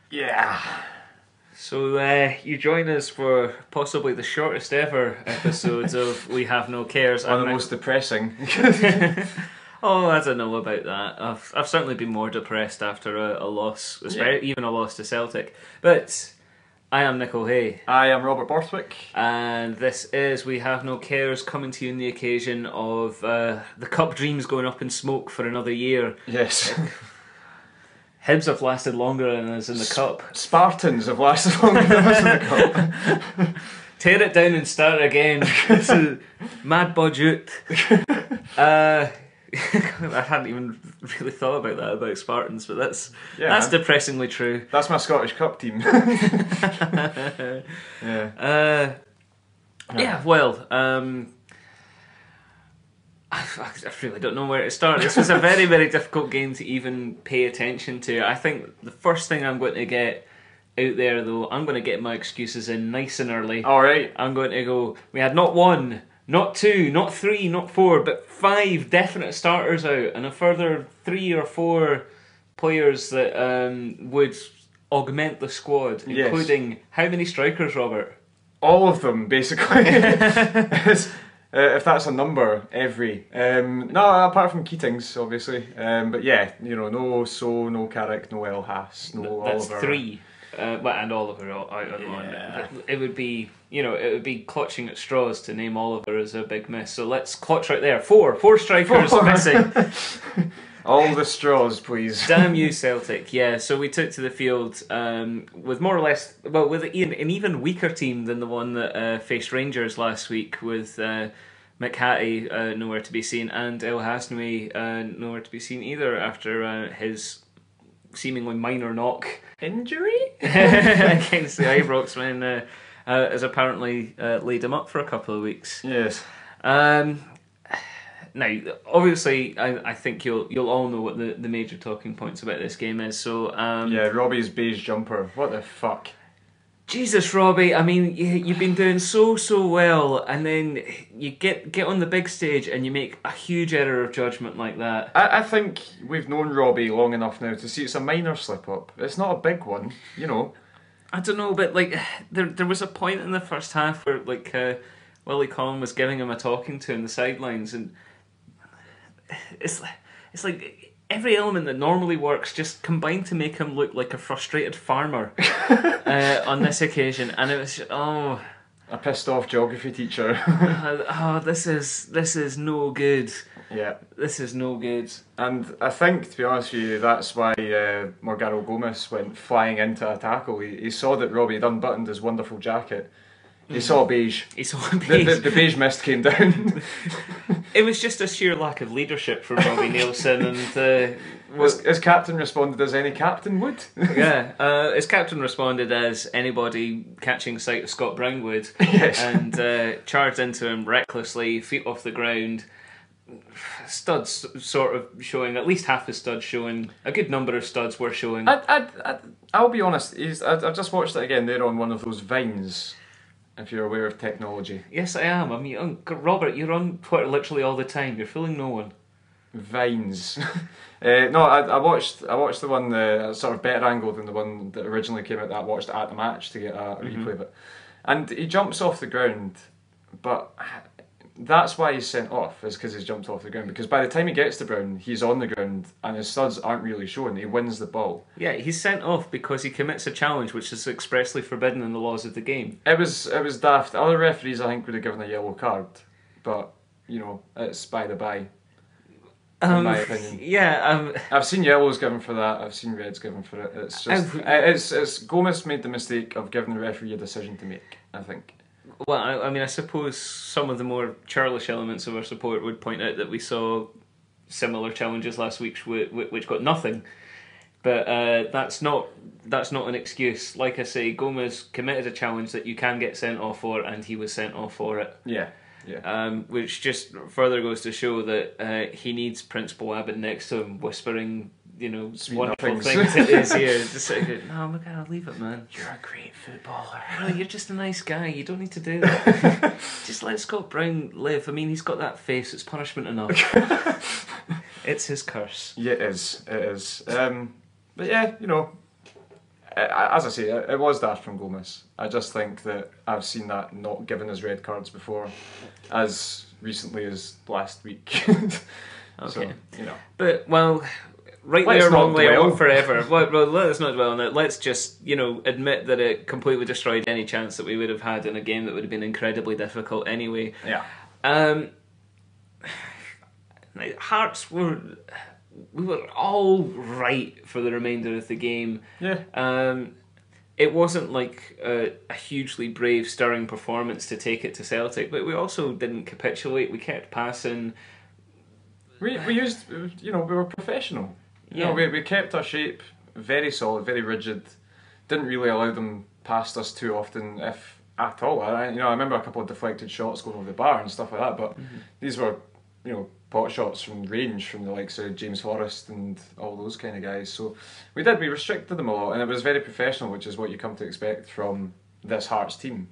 Yeah. So you join us for possibly the shortest ever episodes of We Have No Cares. One of the most depressing. Oh, I don't know about that. I've certainly been more depressed after a loss, even a loss to Celtic. But I am Nick O'Hay. I am Robert Borthwick. And this is We Have No Cares, coming to you on the occasion of the cup dreams going up in smoke for another year. Yes. Hibs have lasted longer than us in the cup. Spartans have lasted longer than us in the cup. Tear it down and start again. It's a mad budget. I hadn't even really thought about that about Spartans, but that's depressingly true. That's my Scottish Cup team. I really don't know where to start. This was a very, very difficult game to even pay attention to. I think the first thing I'm going to get out there, though, I'm going to get my excuses in nice and early. All right. I'm going to go, we had not one, not two, not three, not four, but 5 definite starters out, and a further 3 or 4 players that would augment the squad, including how many strikers, Robert? All of them, basically. If that's a number, every. No, apart from Keatings, obviously. But yeah, no So, no Carrick, no El Haas, no That's Oliver. 3. And Oliver out on one. It would be, it would be clutching at straws to name Oliver as a big miss. So let's clutch right there. 4 strikers missing. All the straws, please. Damn you, Celtic. Yeah, so we took to the field with more or less, with an even weaker team than the one that faced Rangers last week, with McHattie nowhere to be seen, and El Hasnoui nowhere to be seen either after his seemingly minor knock Injury? against the Ibrox when has apparently laid him up for a couple of weeks. Yes. Now, obviously, I think you'll all know what the major talking points about this game is. So Robbie's beige jumper. What the fuck? Jesus, Robbie. I mean, you've been doing so well, and then you get on the big stage and you make a huge error of judgment like that. I think we've known Robbie long enough now to see it's a minor slip up. It's not a big one, I don't know, but there was a point in the first half where Willie Collin was giving him a talking to in the sidelines, and it's like every element that normally works just combined to make him look like a frustrated farmer on this occasion, and it was a pissed off geography teacher. This is no good. Yeah, this is no good. And I think, to be honest with you, that's why Morgaro Gomez went flying into a tackle. He saw that Robbie had unbuttoned his wonderful jacket. He saw beige. The beige mist came down. It was just a sheer lack of leadership from Robbie Nielsen, and his captain responded as any captain would. His captain responded as anybody catching sight of Scott Brown would. Yes. And charged into him recklessly, feet off the ground. Studs sort of showing, at least half his studs showing. A good number of studs were showing. I'll be honest. I've just watched it again. They're on one of those vines. If you're aware of technology. Yes, I am. I mean, Robert, you're on Twitter literally all the time. You're fooling no one. Vines. No, I watched the one sort of better angle than the one that originally came out that I watched at the match to get a replay of it. And he jumps off the ground, but that's why he's sent off, is because he's jumped off the ground. Because by the time he gets to Brown, he's on the ground and his studs aren't really showing. He wins the ball. Yeah, he's sent off because he commits a challenge which is expressly forbidden in the laws of the game. It was daft. Other referees, I think, would have given a yellow card, but it's by the by. In my opinion. Yeah, I've seen yellows given for that. I've seen reds given for it. It's just it's Gomez made the mistake of giving the referee a decision to make, I think. Well, I mean, I suppose some of the more churlish elements of our support would point out that we saw similar challenges last week which got nothing. But that's not an excuse. Like I say, Gomez committed a challenge that you can get sent off for, and he was sent off for it. Yeah. Which just further goes to show that he needs Principal Abbott next to him, whispering, wonderful things in his ear. Just like, no, McGann, leave it, man. You're a great footballer. Really, you're just a nice guy. You don't need to do that. Just let Scott Brown live. I mean, he's got that face. It's punishment enough. It's his curse. Yeah, it is. But yeah, as I say, it was daft from Gomez. I just think that I've seen that not given as red cards before, as recently as last week. Okay. So, But, well, rightly or wrongly, or forever. Well, let us not dwell on it. Let's just, admit that it completely destroyed any chance that we would have had in a game that would have been incredibly difficult anyway. Yeah. Hearts we were all right for the remainder of the game. Yeah. It wasn't like a hugely brave, stirring performance to take it to Celtic, but we also didn't capitulate. We kept passing. We used, we were professional. Yeah. We kept our shape very solid, very rigid. Didn't really allow them past us too often, if at all. I remember a couple of deflected shots going over the bar and stuff like that, but these were, pot shots from range from the likes of James Forrest and all those kind of guys. So we restricted them a lot, and it was very professional, which is what you come to expect from this Hearts team.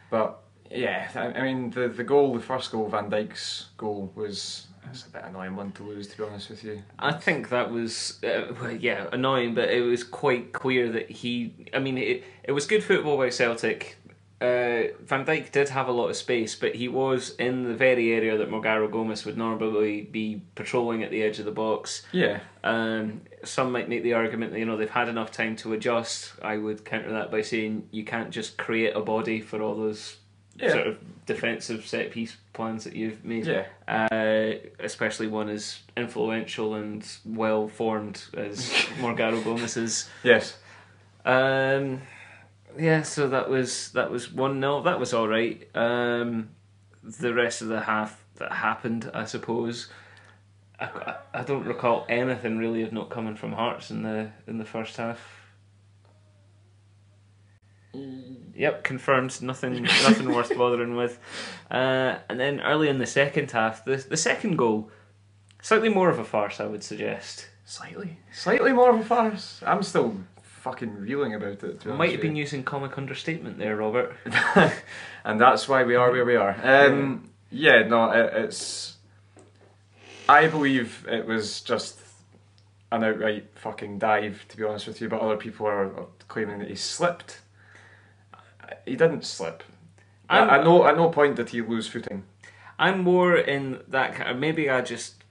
But yeah, I mean the goal, the first goal, Van Dijk's goal, it's a bit annoying one to lose, to be honest with you. I think that was annoying, but it was quite clear that it was good football by Celtic. Van Dijk did have a lot of space, but he was in the very area that Morgaro Gomez would normally be patrolling at the edge of the box. Yeah. Some might make the argument that they've had enough time to adjust. I would counter that by saying you can't just create a body for all those sort of defensive set piece plans that you've made. Yeah. Especially one as influential and well formed as Morgaro Gomez's. Yes. Yeah, so that was 1-0. That was all right. The rest of the half that happened, I suppose, I don't recall anything really of not coming from Hearts in the first half. Yep, confirmed. Nothing worth bothering with. And then early in the second half, the second goal, slightly more of a farce, I would suggest. Slightly more of a farce. I'm still fucking reeling about it. Might have been using comic understatement there, Robert. And that's why we are where we are. It's. I believe it was just an outright fucking dive, to be honest with you. But other people are claiming that he slipped. He didn't slip. At no point did he lose footing. I'm more in that. Maybe I just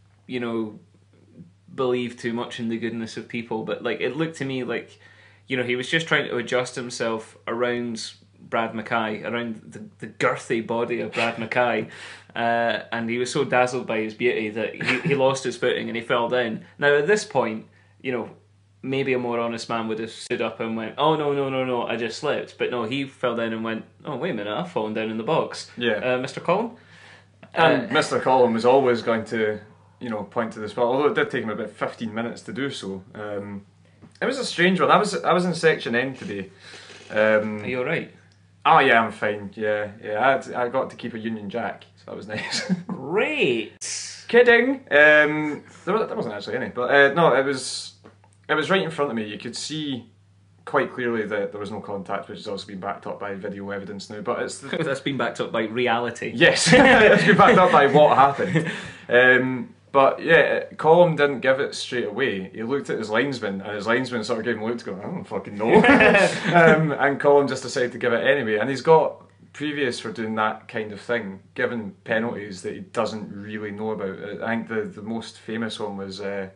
believe too much in the goodness of people, but it looked to me like. He was just trying to adjust himself around Brad Mackay, around the girthy body of Brad Mackay, and he was so dazzled by his beauty that he lost his footing and he fell down. Now at this point, maybe a more honest man would have stood up and went, "Oh no, I just slipped." But no, he fell down and went, "Oh wait a minute, I've fallen down in the box." Yeah, Mr. Collum. And Mr. Collum was always going to, point to the spot. Although it did take him about 15 minutes to do so. It was a strange one. I was in Section N today. Are you alright? Oh yeah, I'm fine. Yeah. I got to keep a Union Jack, so that was nice. Great. Kidding. There wasn't actually any, but no, it was right in front of me. You could see quite clearly that there was no contact, which has also been backed up by video evidence now. But that's been backed up by reality. Yes, it's been backed up by what happened. But yeah, Colum didn't give it straight away. He looked at his linesman, and his linesman sort of gave him a look to go, "I don't fucking know." And Colum just decided to give it anyway. And he's got previous for doing that kind of thing, giving penalties that he doesn't really know about. I think the most famous one was in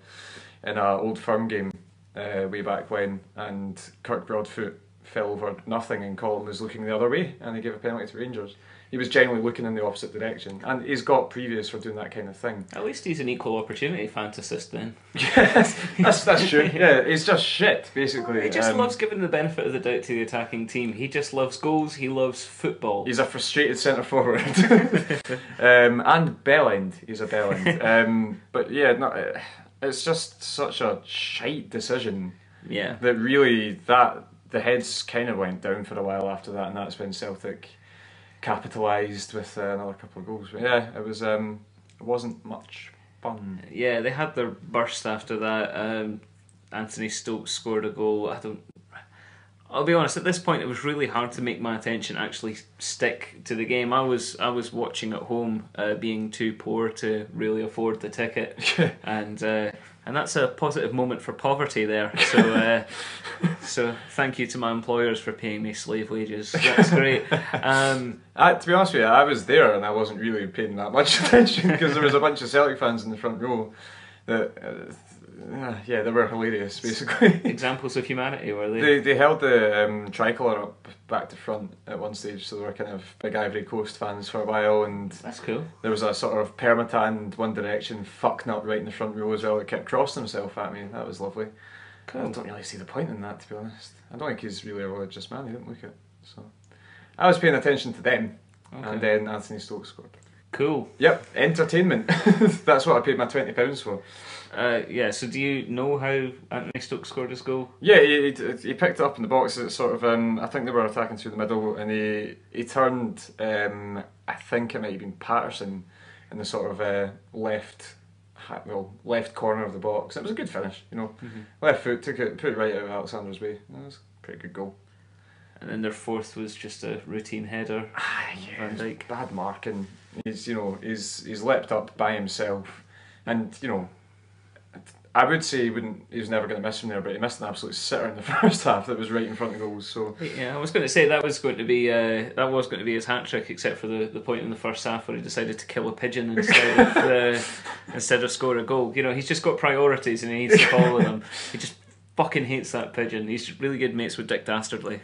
an Old Firm game way back when, and Kirk Broadfoot fell over nothing, and Colum was looking the other way, and he gave a penalty to Rangers. He was generally looking in the opposite direction, and he's got previous for doing that kind of thing. At least he's an equal opportunity fantasist then. Yes, that's true. Yeah, he's just shit, basically. He just loves giving the benefit of the doubt to the attacking team. He just loves goals, he loves football. He's a frustrated centre forward. And bell end. He's a bell end. But yeah, it's just such a shite decision. Yeah. That really, the heads kind of went down for a while after that, and that's when Celtic capitalised with another couple of goals. But yeah, it wasn't much fun. Yeah, they had their burst after that. Anthony Stokes scored a goal. I'll be honest, at this point it was really hard to make my attention actually stick to the game. I was watching at home, being too poor to really afford the ticket, and that's a positive moment for poverty there. So so thank you to my employers for paying me slave wages. That's great. To be honest with you, I was there and I wasn't really paying that much attention because there was a bunch of Celtic fans in the front row that they were hilarious, basically. Examples of humanity, were they? They held the tricolour up back to front at one stage, so they were kind of big Ivory Coast fans for a while, and that's cool. There was a sort of permatanned One Direction fuck nut right in the front row as well that kept crossing himself at me. That was lovely. Cool. I don't really see the point in that, to be honest. I don't think he's really a religious man, he didn't look it. So I was paying attention to them, and then Anthony Stokes scored. Cool. Yep, entertainment. That's what I paid my £20 for. So do you know how Anthony Stokes scored his goal? Yeah, he picked it up in the box. It's sort of, I think they were attacking through the middle, and he turned, I think it might have been Patterson in the sort of left corner of the box. It was a good finish, you know. Mm-hmm. Left foot, put it right out of Alexander's way. That was a pretty good goal. And then their fourth was just a routine header. Van Dijk. Bad marking. He's leapt up by himself, and I would say he was never going to miss from there, but he missed an absolute sitter in the first half that was right in front of goals. So yeah, I was going to say that was going to be his hat trick, except for the point in the first half where he decided to kill a pigeon instead of score a goal. He's just got priorities and he needs to follow them. He just fucking hates that pigeon. He's really good mates with Dick Dastardly.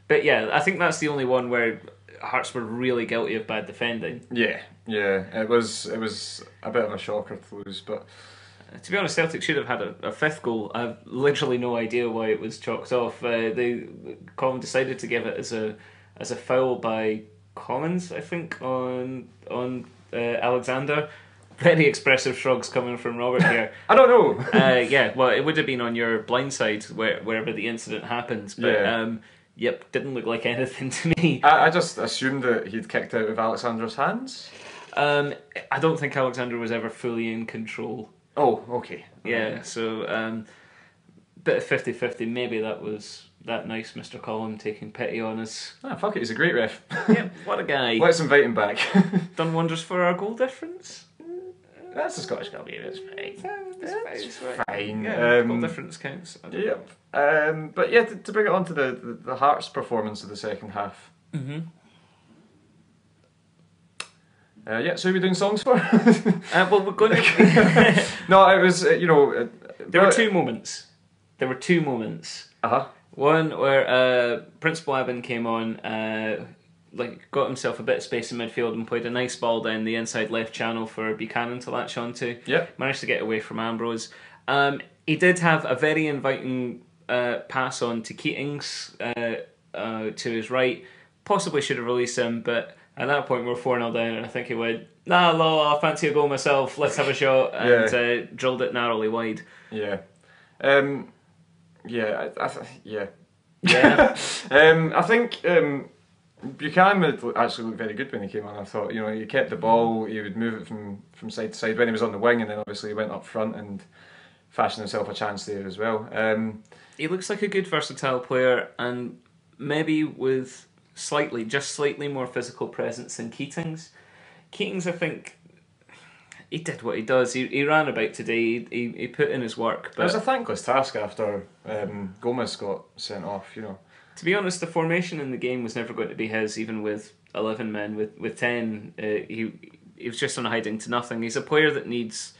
But yeah, I think that's the only one where Hearts were really guilty of bad defending. Yeah, it was a bit of a shocker to lose, but to be honest, Celtic should have had a fifth goal. I've literally no idea why it was chalked off. Colin decided to give it as a foul by Commons, I think, on Alexander. Very expressive shrugs coming from Robert here. I don't know. Well, it would have been on your blind side wherever the incident happens, but yep, didn't look like anything to me. I just assumed that he'd kicked out of Alexander's hands. I don't think Alexander was ever fully in control. Oh, okay. Yeah, so bit of 50-50. Maybe that was that nice Mr. Collum taking pity on us. Fuck it, he's a great ref. Yep, what a guy. Let's invite him back. Done wonders for our goal difference. That's the Scottish Cup game, it's fine. Yeah, goal difference counts. Yep. But yeah, to bring it on to the Hearts performance of the second half. Mm-hmm. So who are we doing songs for? Well, we're going to... No, it was, There were two moments. Uh-huh. One where Principal Aben came on, got himself a bit of space in midfield and played a nice ball down the inside left channel for Buchanan to latch onto. Yep. Managed to get away from Ambrose. He did have a very inviting pass on to Keatings to his right. Possibly should have released him, but at that point we were 4-0 down, and I think he went, I fancy a goal myself, let's have a shot, and drilled it narrowly wide. Yeah. Yeah. I think Buchanan would actually look very good when he came on. I thought, he kept the ball, he would move it from side to side when he was on the wing, and then obviously he went up front and fashioned himself a chance there as well. He looks like a good versatile player, and maybe with just slightly more physical presence than Keatings. Keatings, I think, he did what he does. He ran about today. He put in his work. But it was a thankless task after Gomez got sent off. To be honest, the formation in the game was never going to be his, even with 11 men. With 10, he was just on hiding to nothing. He's a player that needs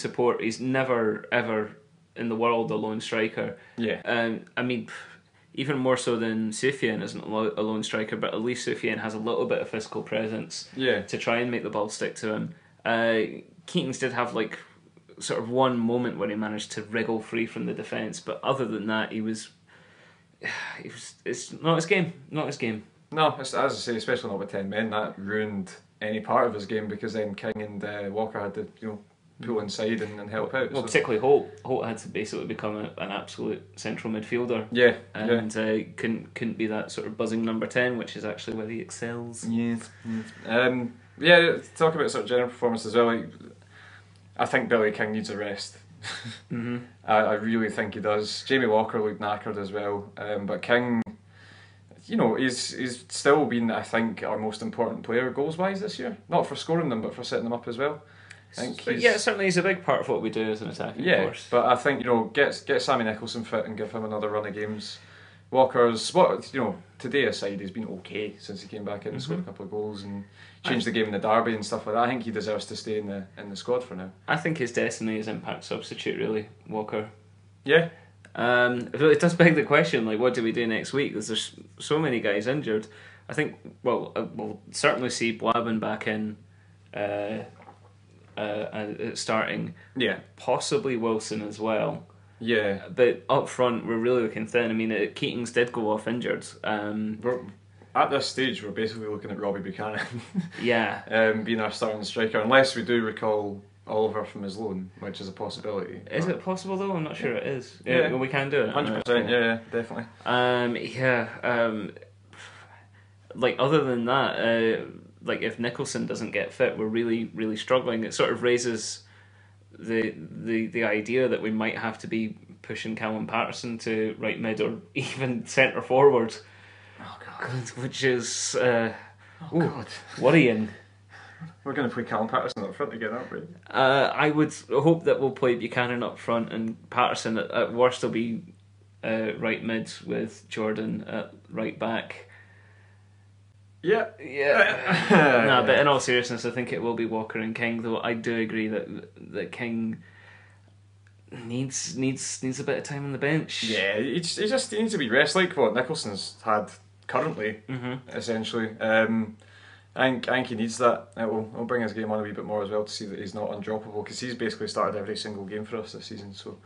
support. He's never ever in the world a lone striker. Yeah. I mean, even more so than Soufiane isn't a lone striker, but at least Soufiane has a little bit of physical presence to try and make the ball stick to him. Keatings did have sort of one moment where he managed to wriggle free from the defence, but other than that, it's not his game. Not his game. No, as I say, especially not with 10 men, that ruined any part of his game, because then King and Walker had to pull inside and help out. Well, particularly Holt. Holt had to basically become an absolute central midfielder. Yeah, and couldn't be that sort of buzzing number 10, which is actually where he excels. Yes. Talk about sort of general performance as well. I think Billy King needs a rest. I really think he does. Jamie Walker looked knackered as well, but King, he's still been, I think, our most important player goals-wise this year. Not for scoring them, but for setting them up as well. I think certainly he's a big part of what we do as an attacking force. But I think, get Sammy Nicholson fit and give him another run of games. Walker's, today aside, he's been okay since he came back in and scored a couple of goals and changed the game in the derby and stuff like that. I think he deserves to stay in the squad for now. I think his destiny is impact substitute, really, Walker. Yeah. It does beg the question, like, what do we do next week? There's so many guys injured. I think, we'll certainly see Blabin back in starting. Yeah. Possibly Wilson as well. Yeah. But up front, we're really looking thin. I mean, Keatings did go off injured. At this stage, we're basically looking at Robbie Buchanan. Yeah. Being our starting striker, unless we do recall Oliver from his loan, which is a possibility. Is it possible though? I'm not sure it is. Yeah, we can do it. 100%. Yeah, definitely. Like other than that, like if Nicholson doesn't get fit, we're really, really struggling. It sort of raises the idea that we might have to be pushing Callum Patterson to right mid or even centre forward. Oh God. Which is God, worrying. We're going to play Callum Patterson up front again, aren't we? I would hope that we'll play Buchanan up front and Patterson at worst will be right mid with Jordan at right back. Yeah. But in all seriousness, I think it will be Walker and King. Though I do agree that King needs a bit of time on the bench. Yeah, he needs to be rest, like what Nicholson's had currently, essentially. I think he needs that. It'll bring his game on a wee bit more as well to see that he's not undroppable, because he's basically started every single game for us this season. So,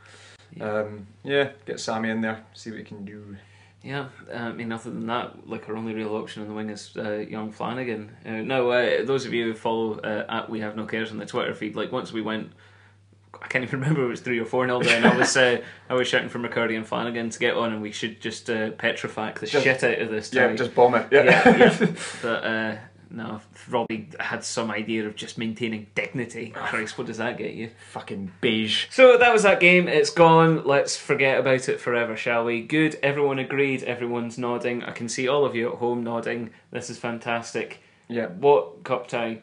get Sammy in there, see what he can do. Yeah, I mean, other than that, like our only real option on the wing is young Flanagan. Those of you who follow at We Have No Cares on the Twitter feed, like once we went, I can't even remember if it was 3 or 4-0 then. I was shouting for McCurdy and Flanagan to get on, and we should just petrifac the shit out of this. Yeah, just bomb it. Yeah. But no, Robbie had some idea of just maintaining dignity. Christ, what does that get you? Fucking beige. So that was that game. It's gone. Let's forget about it forever, shall we? Good. Everyone agreed. Everyone's nodding. I can see all of you at home nodding. This is fantastic. Yeah. What cup tie?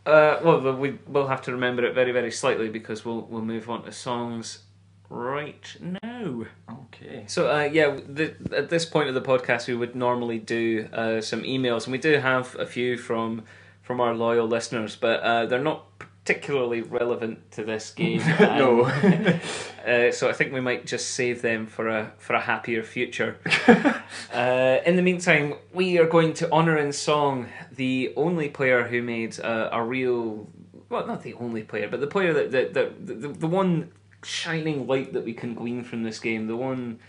We'll have to remember it very, very slightly because we'll move on to songs right now. Okay. So at this point of the podcast, we would normally do some emails, and we do have a few from our loyal listeners, but they're not particularly relevant to this game. No. So I think we might just save them for a happier future. In the meantime, we are going to honour in song the only player who made a real, well, not the only player, but the player that the one shining light that we can glean from this game, the one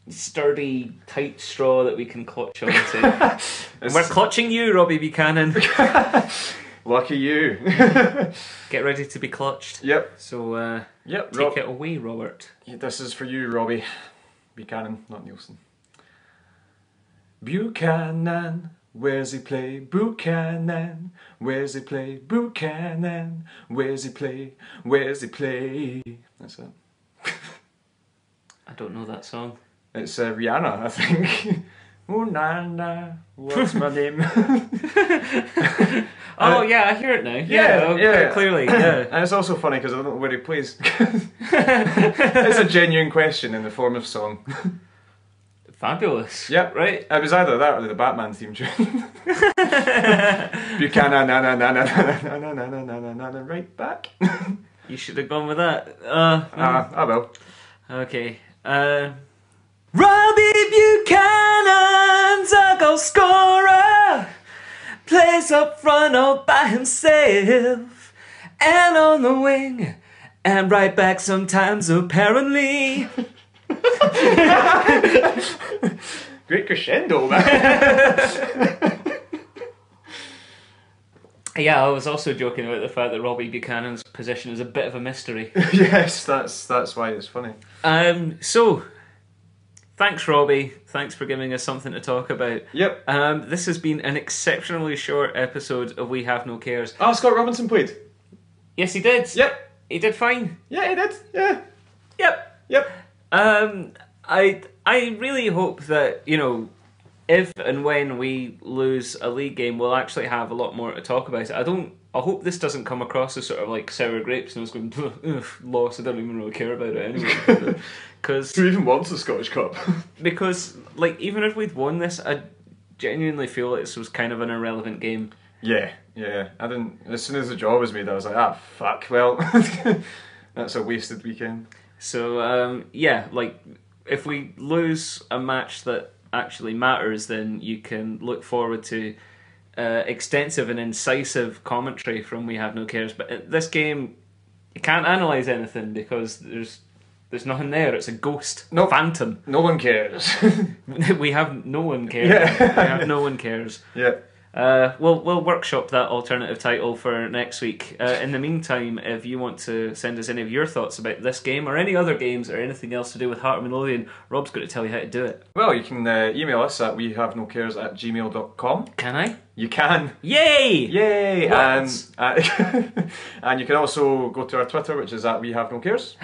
sturdy, tight straw that we can clutch onto. And we're clutching you, Robbie Buchanan. Lucky you. Get ready to be clutched. Yep. So take it away, Robert. This is for you, Robbie Buchanan, not Nielsen. Buchanan, where's he play? Buchanan, where's he play? Buchanan, where's he play? Where's he play? That's it. I don't know that song. It's Rihanna, I think. Oh, Nana, what's my name? Yeah, I hear it now. Yeah, clearly. Yeah. And it's also funny because I don't know where he plays. It's a genuine question in the form of song. Fabulous. Yep. Right. It was either that or the Batman theme tune. Buchanan, na na na na na na na na na na na na right back. You should have gone with that. I will. Okay. Robbie Buchanan's a goal scorer. Plays up front all by himself, and on the wing, and right back sometimes apparently. Great crescendo, man. Yeah, I was also joking about the fact that Robbie Buchanan's position is a bit of a mystery. Yes, that's why it's funny. So, thanks, Robbie. Thanks for giving us something to talk about. Yep. This has been an exceptionally short episode of We Have No Cares. Oh, Scott Robinson played. Yes, he did. Yep. He did fine. Yeah, he did. Yeah. Yep. Yep. I really hope that, you know, if and when we lose a league game, we'll actually have a lot more to talk about it. I hope this doesn't come across as sort of like sour grapes and I was going, loss, I don't even really care about it anyway. Who even wants the Scottish Cup? Because, like, even if we'd won this, I genuinely feel like this was kind of an irrelevant game. Yeah. I didn't. As soon as the draw was made, I was like, fuck. Well, that's a wasted weekend. So, like, if we lose a match that actually matters, then you can look forward to extensive and incisive commentary from We Have No Cares. But in this game, you can't analyse anything because there's nothing there. It's a ghost, phantom. No one cares. We have no one cares. Yeah. We have no one cares. Yeah. We'll workshop that alternative title for next week. In the meantime, if you want to send us any of your thoughts about this game or any other games or anything else to do with Heart of Midlothian, Rob's going to tell you how to do it. Well, you can email us at wehavenocares@gmail.com. Can I? You can. Yay! Yay! What? And you can also go to our Twitter, which is at wehavenocares.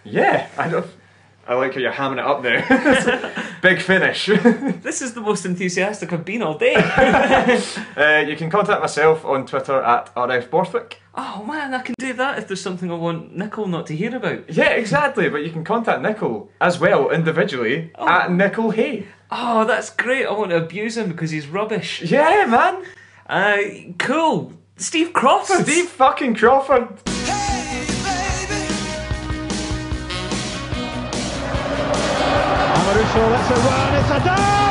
Yeah, I like how you're hamming it up there. Big finish. This is the most enthusiastic I've been all day. You can contact myself on Twitter at RF Borthwick. Oh man, I can do that if there's something I want Nicole not to hear about. Yeah, exactly, but you can contact Nicole as well, individually, at Nicole Hay. Oh, that's great. I want to abuse him because he's rubbish. Yeah, man. Cool. Steve Crawford. Steve fucking Crawford. Amaruso, that's a run, it's a done!